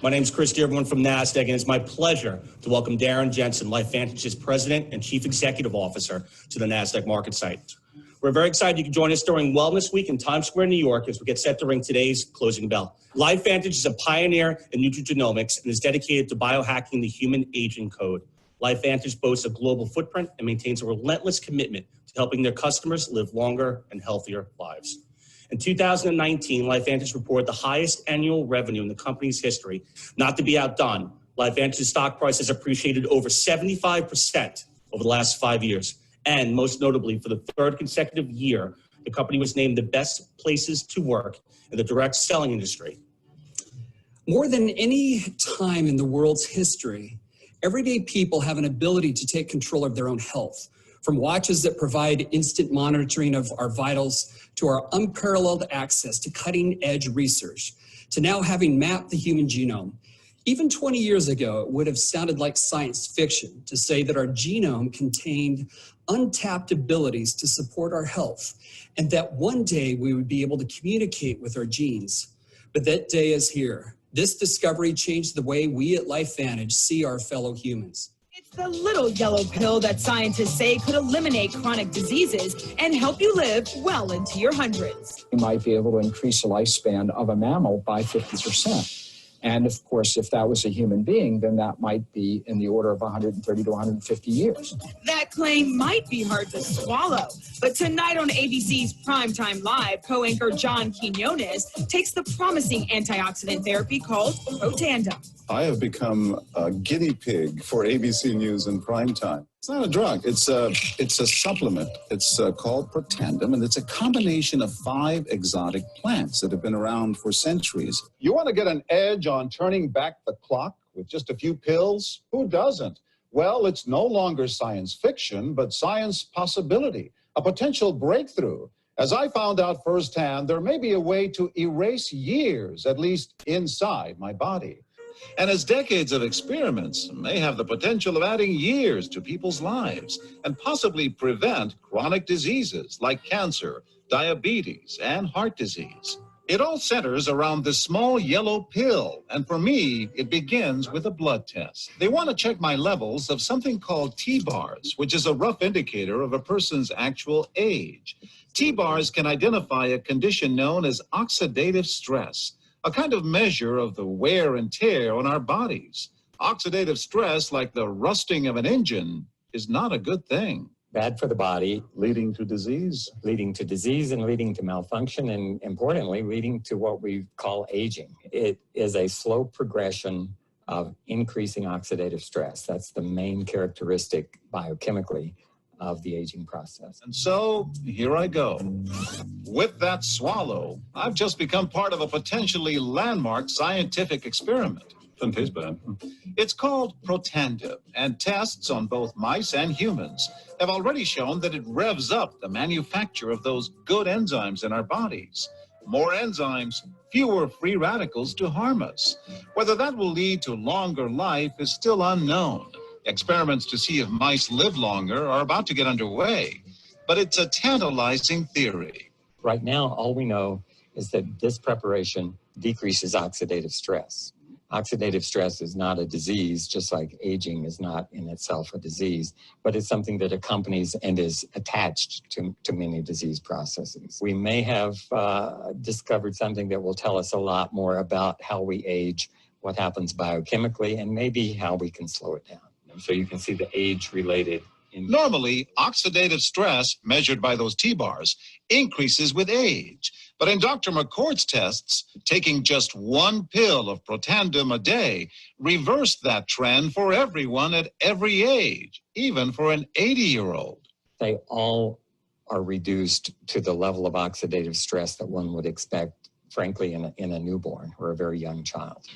My name is Chris Dearborn from NASDAQ, and it's my pleasure to welcome Darren Jensen, LifeVantage's President and Chief Executive Officer, to the NASDAQ market site. We're very excited you can join us during Wellness Week in Times Square, New York, as we get set to ring today's closing bell. LifeVantage is a pioneer in nutrigenomics and is dedicated to biohacking the human aging code. LifeVantage boasts a global footprint and maintains a relentless commitment to helping their customers live longer and healthier lives. In 2019, LifeVantage reported the highest annual revenue in the company's history. Not to be outdone, LifeVantage's stock price has appreciated over 75% over the last 5 years. And most notably, for the third consecutive year, the company was named the best places to work in the direct selling industry. More than any time in the world's history, everyday people have an ability to take control of their own health. From watches that provide instant monitoring of our vitals, to our unparalleled access to cutting-edge research, to now having mapped the human genome. Even 20 years ago, it would have sounded like science fiction to say that our genome contained untapped abilities to support our health, and that one day we would be able to communicate with our genes. But that day is here. This discovery changed the way we at LifeVantage see our fellow humans. It's the little yellow pill that scientists say could eliminate chronic diseases and help you live well into your hundreds. You might be able to increase the lifespan of a mammal by 50%. And of course, if that was a human being, then that might be in the order of 130 to 150 years. That claim might be hard to swallow, but tonight on ABC's Primetime Live, co-anchor John Quinones takes the promising antioxidant therapy called Protandim. I have become a guinea pig for ABC News in primetime. It's not a drug. It's a supplement. It's called Protandim, and it's a combination of 5 exotic plants that have been around for centuries. You want to get an edge on turning back the clock with just a few pills? Who doesn't? Well, it's no longer science fiction, but science possibility, a potential breakthrough. As I found out firsthand, there may be a way to erase years, at least inside my body. And as decades of experiments may have the potential of adding years to people's lives and possibly prevent chronic diseases like cancer, diabetes, and heart disease. It all centers around this small yellow pill, and for me, it begins with a blood test. They want to check my levels of something called T-bars, which is a rough indicator of a person's actual age. T-bars can identify a condition known as oxidative stress, a kind of measure of the wear and tear on our bodies. Oxidative stress, like the rusting of an engine, is not a good thing. Bad for the body. Leading to disease. Leading to disease and leading to malfunction, and importantly, leading to what we call aging. It is a slow progression of increasing oxidative stress. That's the main characteristic biochemically of the aging process. And so, here I go. With that swallow, I've just become part of a potentially landmark scientific experiment. Doesn't taste bad. It's called Protandim, and tests on both mice and humans have already shown that it revs up the manufacture of those good enzymes in our bodies. More enzymes, fewer free radicals to harm us. Whether that will lead to longer life is still unknown. Experiments to see if mice live longer are about to get underway, but it's a tantalizing theory. Right now, all we know is that this preparation decreases oxidative stress. Oxidative stress is not a disease, just like aging is not in itself a disease, but it's something that accompanies and is attached to many disease processes. We may have discovered something that will tell us a lot more about how we age, what happens biochemically, and maybe how we can slow it down. So you can see the age-related. Normally, oxidative stress, measured by those T-bars, increases with age. But in Dr. McCord's tests, taking just 1 pill of Protandim a day reversed that trend for everyone at every age, even for an 80-year-old. They all are reduced to the level of oxidative stress that one would expect, frankly, in a newborn or a very young child.